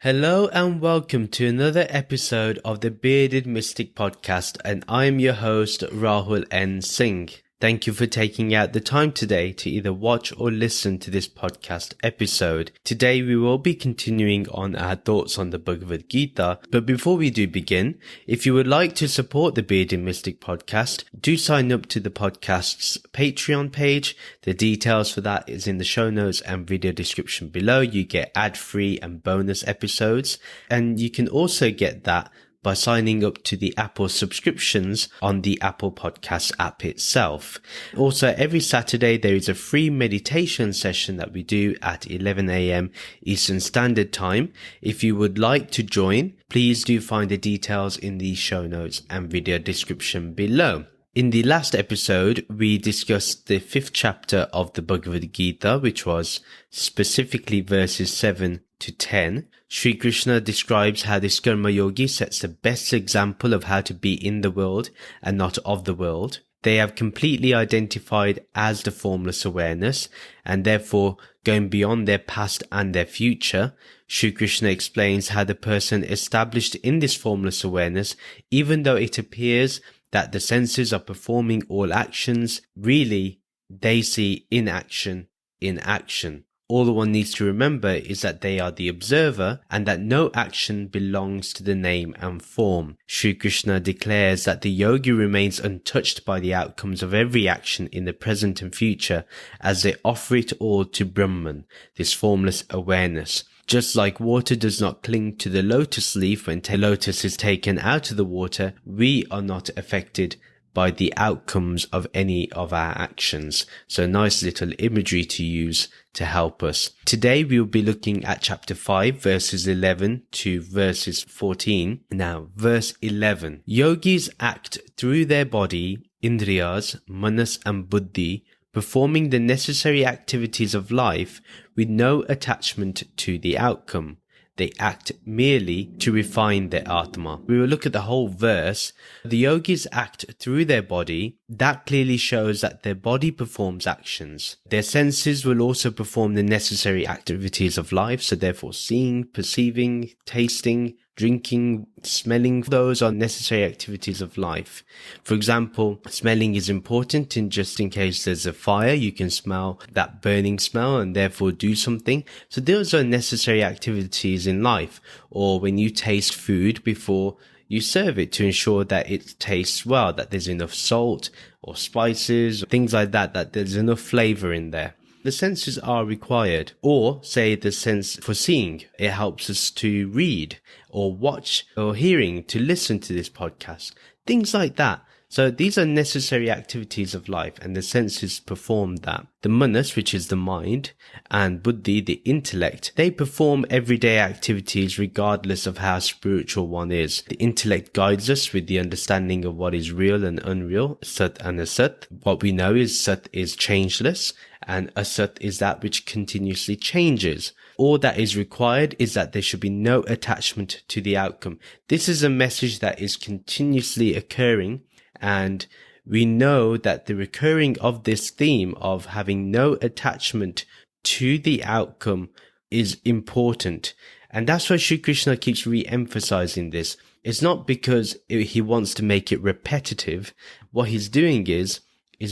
Hello and welcome to another episode of the Bearded Mystic Podcast, and I'm your host Rahul N. Singh. Thank you for taking out the time today to either watch or listen to this podcast episode. Today we will be continuing on our thoughts on the Bhagavad Gita, but before we do begin, if you would like to support the Bearded Mystic Podcast, do sign up to the podcast's Patreon page. The details for that is in the show notes and video description below. You get ad-free and bonus episodes, and you can also get that by signing up to the Apple subscriptions on the Apple Podcast app itself. Also, every Saturday there is a free meditation session that we do at 11 a.m. Eastern Standard Time. If you would like to join, please do find the details in the show notes and video description below. In the last episode, we discussed the 5th chapter of the Bhagavad Gita, which was specifically verses 7 to 10. Sri Krishna describes how this karma yogi sets the best example of how to be in the world and not of the world. They have completely identified as the formless awareness and therefore going beyond their past and their future. Sri Krishna explains how the person established in this formless awareness, even though it appears that the senses are performing all actions, really they see inaction in action. All one needs to remember is that they are the observer and that no action belongs to the name and form. Sri Krishna declares that the yogi remains untouched by the outcomes of every action in the present and future as they offer it all to Brahman, this formless awareness. Just like water does not cling to the lotus leaf when the lotus is taken out of the water, we are not affected by the outcomes of any of our actions. So nice little imagery to use to help us. Today we will be looking at chapter 5 verses 11 to verses 14. Now verse 11. Yogis act through their body, indriyas, manas and buddhi, performing the necessary activities of life with no attachment to the outcome. They act merely to refine their Atman. We will look at the whole verse. The yogis act through their body. That clearly shows that their body performs actions. Their senses will also perform the necessary activities of life. So therefore seeing, perceiving, tasting, drinking, smelling, those are necessary activities of life. For example, smelling is important just in case there's a fire, you can smell that burning smell and therefore do something. So those are necessary activities in life. Or when you taste food before you serve it to ensure that it tastes well, that there's enough salt or spices, things like that, that there's enough flavor in there. The senses are required, or say the sense for seeing. It helps us to read or watch or hearing, to listen to this podcast, things like that. So these are necessary activities of life and the senses perform that. The manas, which is the mind, and buddhi, the intellect, they perform everyday activities regardless of how spiritual one is. The intellect guides us with the understanding of what is real and unreal, sat and asat. What we know is sat is changeless and asat is that which continuously changes. All that is required is that there should be no attachment to the outcome. This is a message that is continuously occurring, and we know that the recurring of this theme of having no attachment to the outcome is important. And that's why Sri Krishna keeps re-emphasizing this. It's not because he wants to make it repetitive. What he's doing is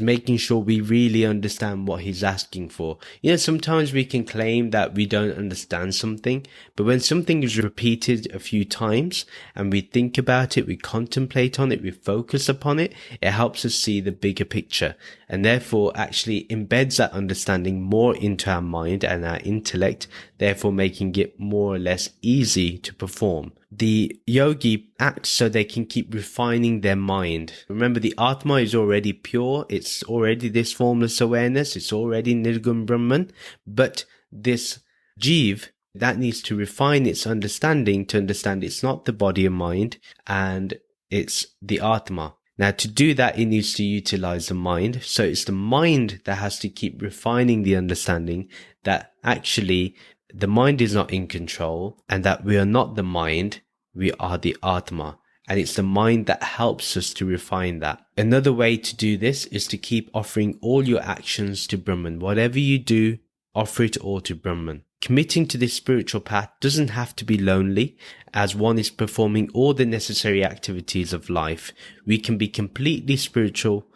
making sure we really understand what he's asking for. Sometimes we can claim that we don't understand something, but when something is repeated a few times and we think about it, we contemplate on it, we focus upon it, it helps us see the bigger picture and therefore actually embeds that understanding more into our mind and our intellect, therefore making it more or less easy to perform. The yogi acts so they can keep refining their mind. Remember, the Atma is already pure. It's already this formless awareness. It's already Nirgun Brahman. But this Jeev, that needs to refine its understanding to understand it's not the body and mind and it's the Atma. Now, to do that, it needs to utilize the mind. So it's the mind that has to keep refining the understanding that actually the mind is not in control and that we are not the mind, we are the Atma. And it's the mind that helps us to refine that. Another way to do this is to keep offering all your actions to Brahman. Whatever you do, offer it all to Brahman. Committing to this spiritual path doesn't have to be lonely, as one is performing all the necessary activities of life. We can be completely spiritual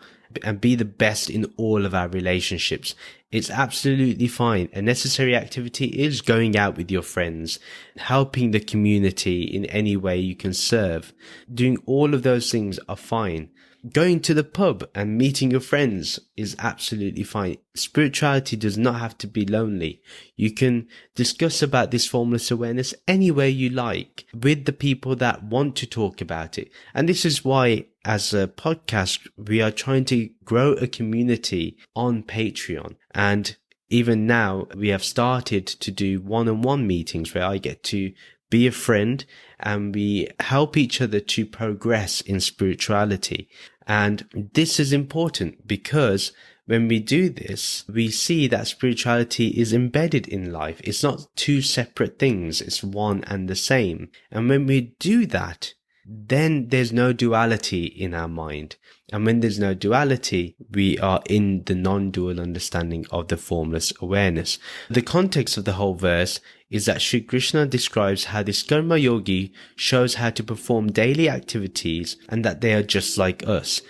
and be the best in all of our relationships. It's absolutely fine. A necessary activity is going out with your friends, helping the community in any way you can serve. Doing all of those things are fine. Going to the pub and meeting your friends is absolutely fine. Spirituality does not have to be lonely. You can discuss about this formless awareness anywhere you like with the people that want to talk about it. And this is why, as a podcast, we are trying to grow a community on Patreon. And even now, we have started to do one-on-one meetings where I get to be a friend and we help each other to progress in spirituality. And this is important because when we do this, we see that spirituality is embedded in life. It's not two separate things. It's one and the same. And when we do that, then there's no duality in our mind. And when there's no duality, we are in the non-dual understanding of the formless awareness. The context of the whole verse is that Sri Krishna describes how this karma yogi shows how to perform daily activities and that they are just like us.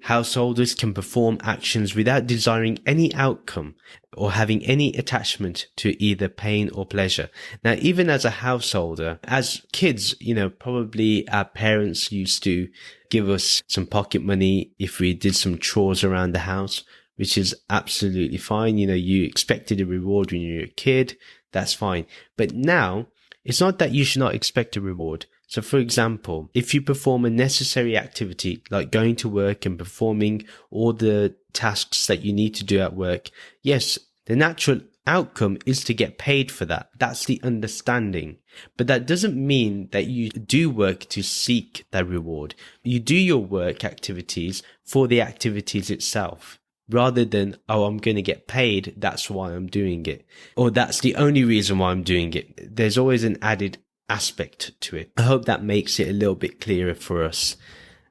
Householders can perform actions without desiring any outcome or having any attachment to either pain or pleasure. Now, even as a householder, as kids, probably our parents used to give us some pocket money if we did some chores around the house, which is absolutely fine. You expected a reward when you were a kid. That's fine. But now, it's not that you should not expect a reward. So, for example, if you perform a necessary activity like going to work and performing all the tasks that you need to do at work, yes, the natural outcome is to get paid for that. That's the understanding. But that doesn't mean that you do work to seek that reward. You do your work activities for the activities itself, rather than, I'm going to get paid, that's why I'm doing it. Or that's the only reason why I'm doing it. There's always an added aspect to it. I hope that makes it a little bit clearer for us.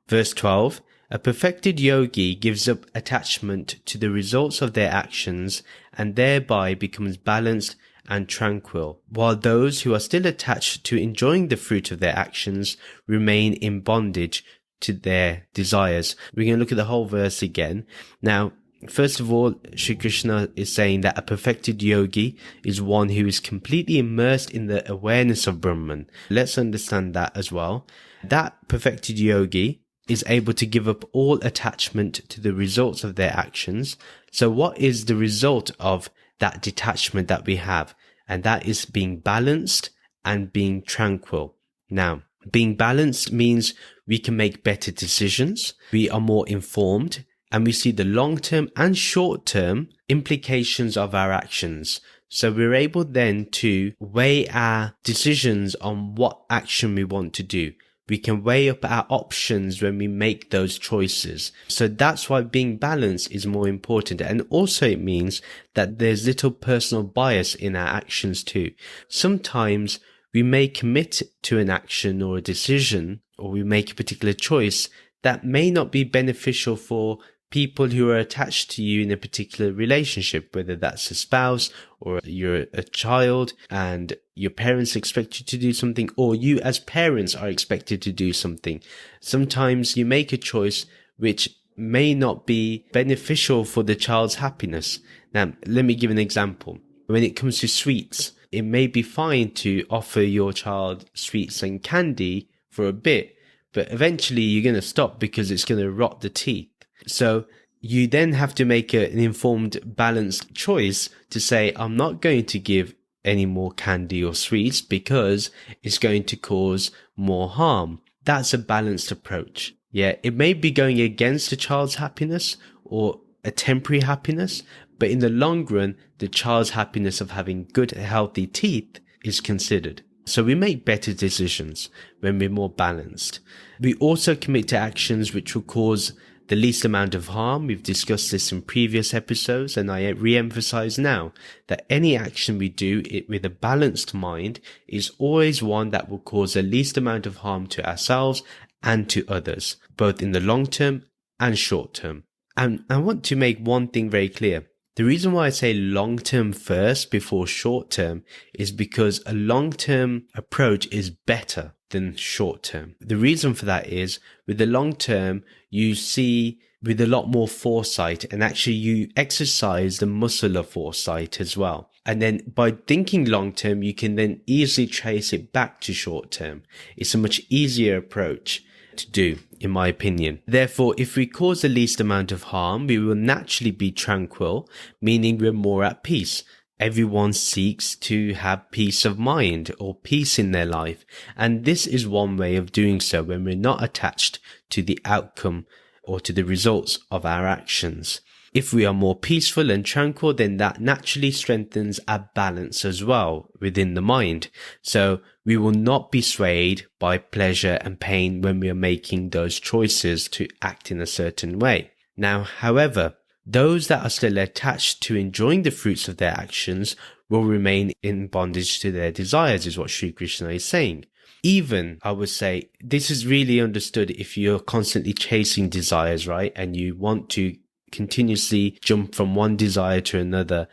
Verse 12, a perfected yogi gives up attachment to the results of their actions and thereby becomes balanced and tranquil, while those who are still attached to enjoying the fruit of their actions remain in bondage to their desires. We're going to look at the whole verse again. Now, first of all, Sri Krishna is saying that a perfected yogi is one who is completely immersed in the awareness of Brahman. Let's understand that as well. That perfected yogi is able to give up all attachment to the results of their actions. So what is the result of that detachment that we have? And that is being balanced and being tranquil. Now, being balanced means we can make better decisions, we are more informed, and we see the long-term and short-term implications of our actions. So we're able then to weigh our decisions on what action we want to do. We can weigh up our options when we make those choices. So that's why being balanced is more important. And also it means that there's little personal bias in our actions too. Sometimes we may commit to an action or a decision, or we make a particular choice that may not be beneficial for people who are attached to you in a particular relationship, whether that's a spouse or you're a child and your parents expect you to do something, or you as parents are expected to do something. Sometimes you make a choice which may not be beneficial for the child's happiness. Now, let me give an example. When it comes to sweets, it may be fine to offer your child sweets and candy for a bit, but eventually you're going to stop because it's going to rot the teeth. So you then have to make an informed, balanced choice to say, I'm not going to give any more candy or sweets because it's going to cause more harm. That's a balanced approach. Yeah, it may be going against the child's happiness or a temporary happiness, but in the long run, the child's happiness of having good, healthy teeth is considered. So we make better decisions when we're more balanced. We also commit to actions which will cause the least amount of harm. We've discussed this in previous episodes, and I re-emphasize now that any action we do with a balanced mind is always one that will cause the least amount of harm to ourselves and to others, both in the long term and short term. And I want to make one thing very clear. The reason why I say long-term first before short-term is because a long-term approach is better than short-term. The reason for that is with the long-term, you see with a lot more foresight, and actually you exercise the muscle of foresight as well. And then by thinking long-term, you can then easily trace it back to short-term. It's a much easier approach to do, in my opinion. Therefore, if we cause the least amount of harm, we will naturally be tranquil, meaning we're more at peace. Everyone seeks to have peace of mind or peace in their life. And this is one way of doing so when we're not attached to the outcome or to the results of our actions. If we are more peaceful and tranquil, then that naturally strengthens our balance as well within the mind. So we will not be swayed by pleasure and pain when we are making those choices to act in a certain way. Now, however, those that are still attached to enjoying the fruits of their actions will remain in bondage to their desires, is what Sri Krishna is saying. Even, I would say, this is really understood if you're constantly chasing desires, right? And you want to continuously jump from one desire to another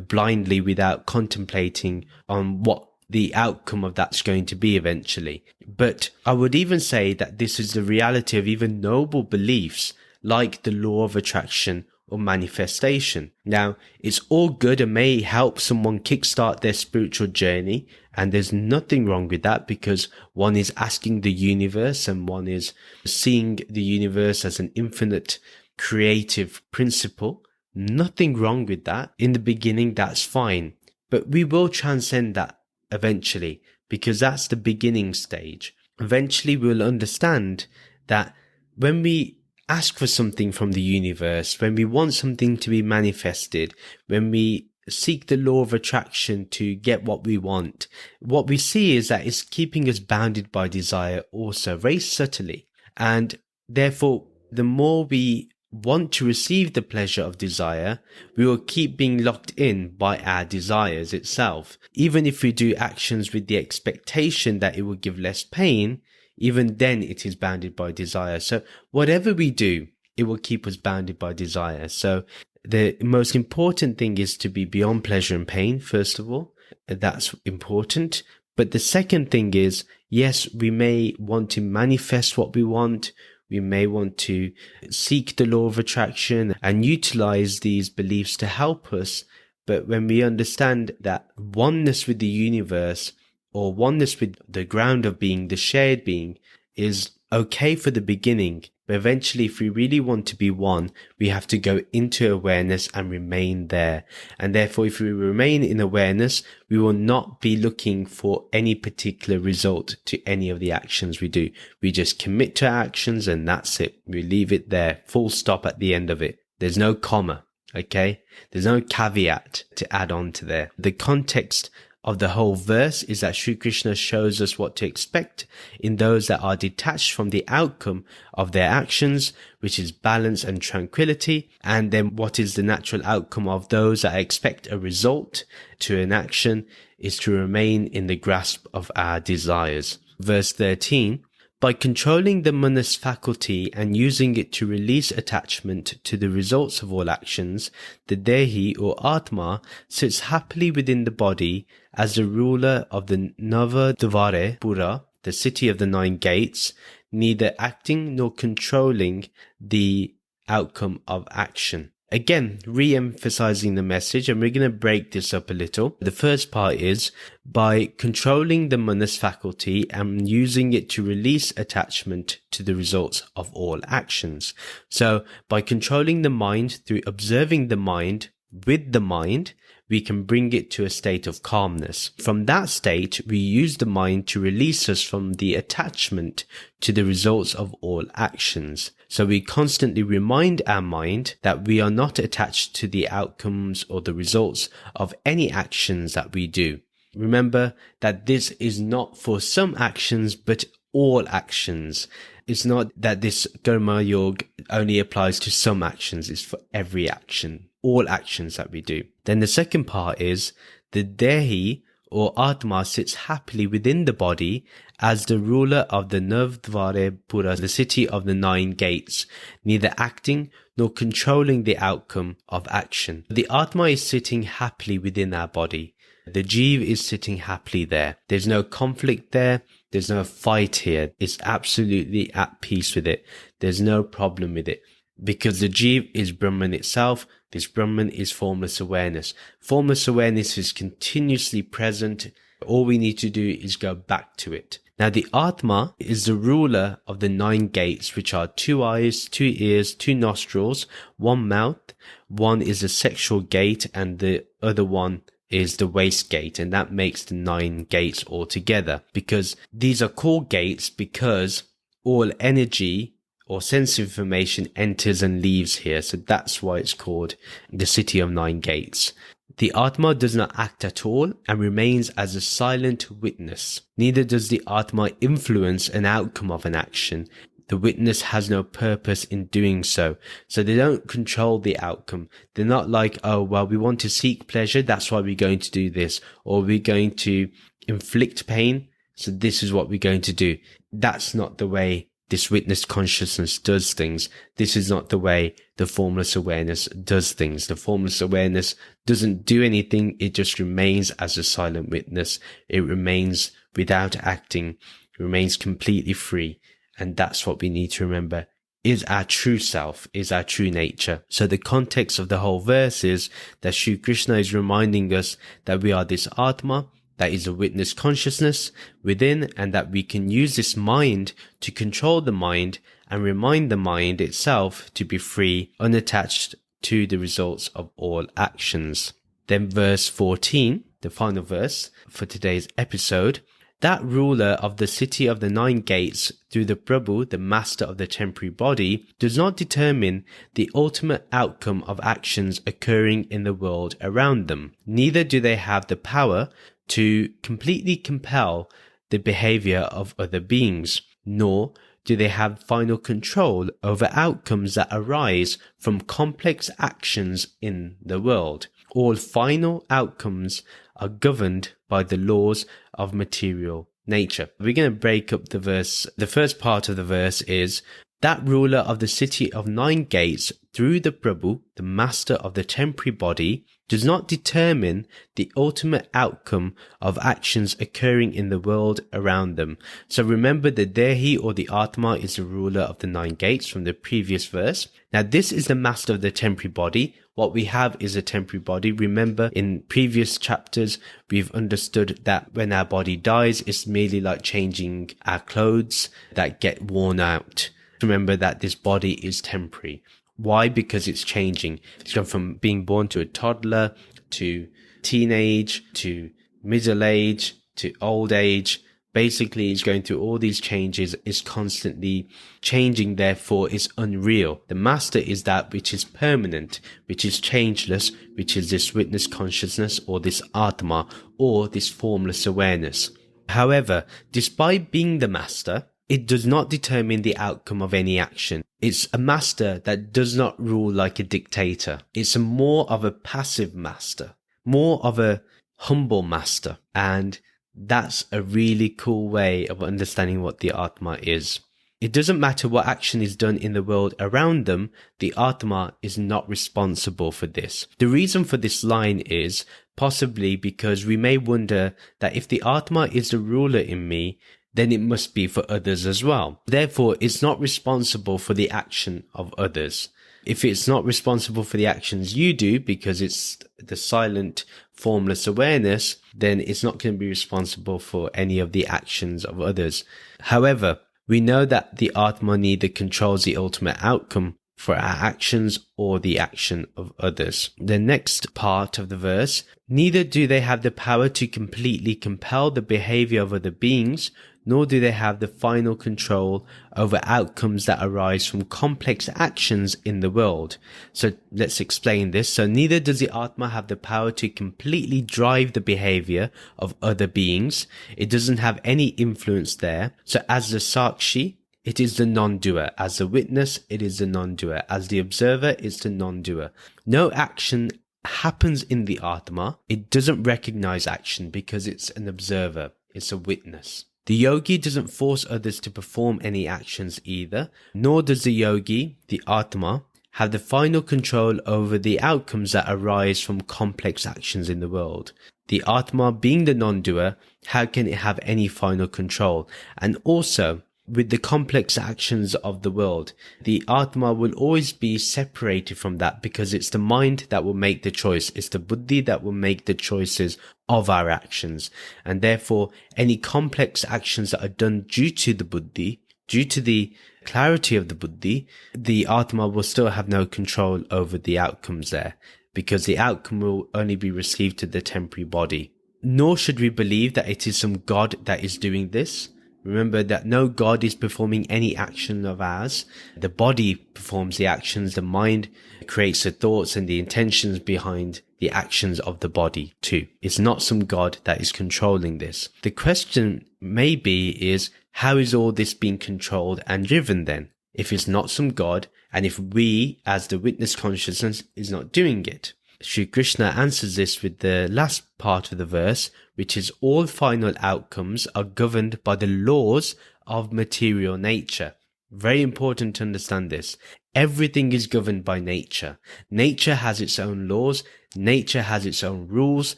blindly without contemplating on what the outcome of that's going to be eventually. But I would even say that this is the reality of even noble beliefs like the law of attraction or manifestation. Now, it's all good and may help someone kickstart their spiritual journey, and there's nothing wrong with that because one is asking the universe and one is seeing the universe as an infinite creative principle. Nothing wrong with that. In the beginning, that's fine. But we will transcend that eventually because that's the beginning stage. Eventually, we'll understand that when we ask for something from the universe, when we want something to be manifested, when we seek the law of attraction to get what we want, what we see is that it's keeping us bounded by desire also very subtly. And therefore, the more we want to receive the pleasure of desire, we will keep being locked in by our desires itself. Even if we do actions with the expectation that it will give less pain, even then it is bounded by desire. So whatever we do, it will keep us bounded by desire. So the most important thing is to be beyond pleasure and pain, first of all. That's important. But the second thing is, yes, we may want to manifest what we want. We may want to seek the law of attraction and utilize these beliefs to help us. But when we understand that oneness with the universe or oneness with the ground of being, the shared being, is okay for the beginning. But eventually, if we really want to be one, we have to go into awareness and remain there. And therefore, if we remain in awareness, we will not be looking for any particular result to any of the actions we do. We just commit to our actions and that's it. We leave it there, full stop at the end of it. There's no comma, okay? There's no caveat to add on to there. The context of the whole verse is that Sri Krishna shows us what to expect in those that are detached from the outcome of their actions, which is balance and tranquility, and then what is the natural outcome of those that expect a result to an action is to remain in the grasp of our desires. Verse 13, by controlling the manas faculty and using it to release attachment to the results of all actions, the Dehi or Atma sits happily within the body as the ruler of the Navadvare Pura, the city of the 9 gates, neither acting nor controlling the outcome of action. Again, re-emphasizing the message, and we're going to break this up a little. The first part is by controlling the manas faculty and using it to release attachment to the results of all actions. So by controlling the mind through observing the mind with the mind, we can bring it to a state of calmness. From that state, we use the mind to release us from the attachment to the results of all actions. So we constantly remind our mind that we are not attached to the outcomes or the results of any actions that we do. Remember that this is not for some actions, but all actions. It's not that this Karma Yoga only applies to some actions. It's for every action, all actions that we do. Then the second part is the Dehi or Atma sits happily within the body as the ruler of the Navadvare Pura, the city of the 9 gates, neither acting nor controlling the outcome of action. The Atma is sitting happily within our body. The Jeev is sitting happily there. There's no conflict there. There's no fight here. It's absolutely at peace with it. There's no problem with it. Because the Jeev is Brahman itself. This Brahman is formless awareness. Formless awareness is continuously present. All we need to do is go back to it. Now the Atma is the ruler of the 9 gates, which are 2 eyes, 2 ears, 2 nostrils, 1 mouth. One is the sexual gate and the other one is the waist gate, and that makes the 9 gates altogether. Because these are called gates because all energy or sense information enters and leaves here. So that's why it's called the city of 9 gates. The Atma does not act at all and remains as a silent witness. Neither does the Atma influence an outcome of an action. The witness has no purpose in doing so. So they don't control the outcome. They're not like, oh, well, we want to seek pleasure, that's why we're going to do this. Or we're going to inflict pain, so this is what we're going to do. That's not the way this witness consciousness does things. This is not the way the formless awareness does things. The formless awareness doesn't do anything. It just remains as a silent witness. It remains without acting. It remains completely free. And that's what we need to remember is our true self, is our true nature. So the context of the whole verse is that Sri Krishna is reminding us that we are this Atma, that is a witness consciousness within, and that we can use this mind to control the mind and remind the mind itself to be free, unattached to the results of all actions. Then verse 14, the final verse for today's episode. That ruler of the city of the 9 gates through the Prabhu, the master of the temporary body, does not determine the ultimate outcome of actions occurring in the world around them. Neither do they have the power to completely compel the behavior of other beings, nor do they have final control over outcomes that arise from complex actions in the world. All final outcomes are governed by the laws of material nature. We're going to break up the verse. The first part of the verse is, that ruler of the city of 9 gates through the Prabhu, the master of the temporary body, does not determine the ultimate outcome of actions occurring in the world around them. So remember the Dehi or the Atma is the ruler of the 9 gates from the previous verse. Now this is the master of the temporary body. What we have is a temporary body. Remember in previous chapters, we've understood that when our body dies, it's merely like changing our clothes that get worn out. Remember that this body is temporary. Why? Because it's changing. It's gone from being born to a toddler, to teenage, to middle age, to old age. Basically, it's going through all these changes. It's constantly changing, therefore it's unreal. The master is that which is permanent, which is changeless, which is this witness consciousness or this Atma or this formless awareness. However, despite being the master, it does not determine the outcome of any action. It's a master that does not rule like a dictator. It's more of a passive master, more of a humble master. And that's a really cool way of understanding what the Atma is. It doesn't matter what action is done in the world around them, the Atma is not responsible for this. The reason for this line is possibly because we may wonder that if the Atma is the ruler in me, then it must be for others as well. Therefore, it's not responsible for the action of others. If it's not responsible for the actions you do, because it's the silent, formless awareness, then it's not going to be responsible for any of the actions of others. However, we know that the Atma neither controls the ultimate outcome for our actions or the action of others. The next part of the verse, neither do they have the power to completely compel the behavior of other beings, nor do they have the final control over outcomes that arise from complex actions in the world. So let's explain this. So neither does the Atma have the power to completely drive the behavior of other beings. It doesn't have any influence there. So as the Sakshi, it is the non-doer. As the witness, it is the non-doer. As the observer, it's the non-doer. No action happens in the Atma. It doesn't recognize action because it's an observer. It's a witness. The yogi doesn't force others to perform any actions either, nor does the yogi, the Atma, have the final control over the outcomes that arise from complex actions in the world. The Atma being the non-doer, how can it have any final control? And also, with the complex actions of the world, the Atma will always be separated from that because it's the mind that will make the choice. It's the buddhi that will make the choices of our actions. And therefore, any complex actions that are done due to the buddhi, due to the clarity of the buddhi, the Atma will still have no control over the outcomes there, because the outcome will only be received to the temporary body. Nor should we believe that it is some God that is doing this. Remember that no God is performing any action of ours. The body performs the actions, the mind creates the thoughts and the intentions behind the actions of the body too. It's not some God that is controlling this. The question maybe is, how is all this being controlled and driven then? If it's not some God, and if we as the witness consciousness is not doing it? Sri Krishna answers this with the last part of the verse, which is all final outcomes are governed by the laws of material nature. Very important to understand this. Everything is governed by nature. Nature has its own laws. Nature has its own rules.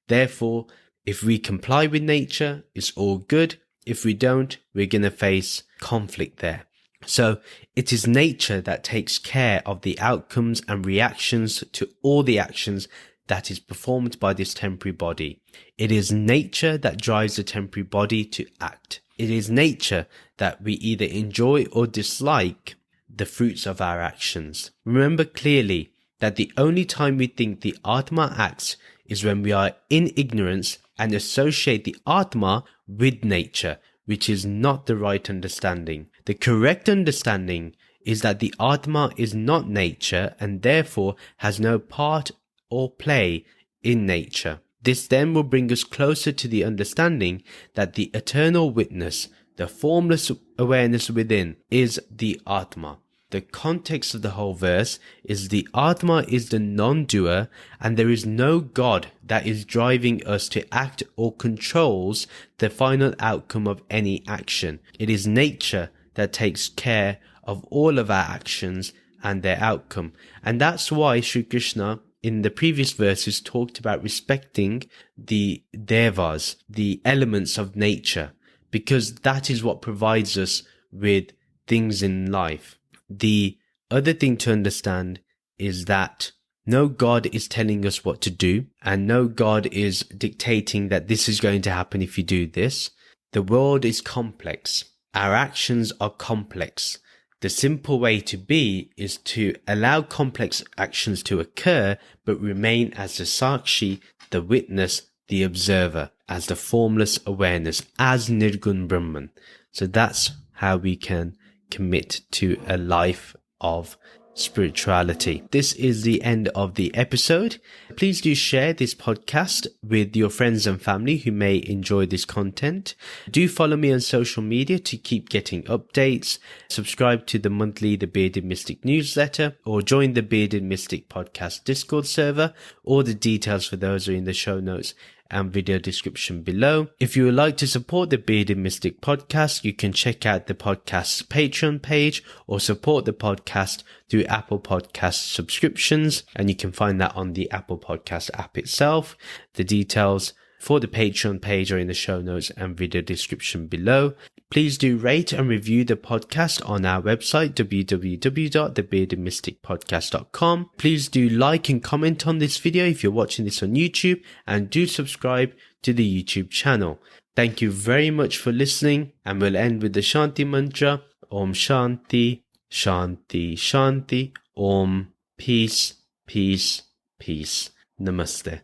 Therefore, if we comply with nature, it's all good. If we don't, we're going to face conflict there. So it is nature that takes care of the outcomes and reactions to all the actions that is performed by this temporary body. It is nature that drives the temporary body to act. It is nature that we either enjoy or dislike the fruits of our actions. Remember clearly that the only time we think the Atma acts is when we are in ignorance and associate the Atma with nature, which is not the right understanding. The correct understanding is that the Atma is not nature and therefore has no part or play in nature. This then will bring us closer to the understanding that the eternal witness, the formless awareness within, is the Atma. The context of the whole verse is the Atma is the non-doer and there is no God that is driving us to act or controls the final outcome of any action. It is nature that takes care of all of our actions and their outcome. And that's why Sri Krishna in the previous verses talked about respecting the devas, the elements of nature, because that is what provides us with things in life. The other thing to understand is that no God is telling us what to do, and no God is dictating that this is going to happen if you do this. The world is complex. Our actions are complex. The simple way to be is to allow complex actions to occur, but remain as the Sakshi, the witness, the observer, as the formless awareness, as Nirgun Brahman. So that's how we can commit to a life of spirituality. This is the end of the episode. Please do share this podcast with your friends and family who may enjoy this content. Do follow me on social media to keep getting updates. Subscribe to the monthly The Bearded Mystic newsletter or join the Bearded Mystic podcast Discord server. All the details for those are in the show notes and video description below. If you would like to support the Bearded Mystic podcast, you can check out the podcast's Patreon page or support the podcast through Apple Podcast subscriptions, and you can find that on the Apple Podcast app itself. The details for the Patreon page are in the show notes and video description below. Please do rate and review the podcast on our website, www.thebeardedmysticpodcast.com. Please do like and comment on this video if you're watching this on YouTube, and do subscribe to the YouTube channel. Thank you very much for listening, and we'll end with the Shanti mantra. Om Shanti, Shanti, Shanti. Om, peace, peace, peace. Namaste.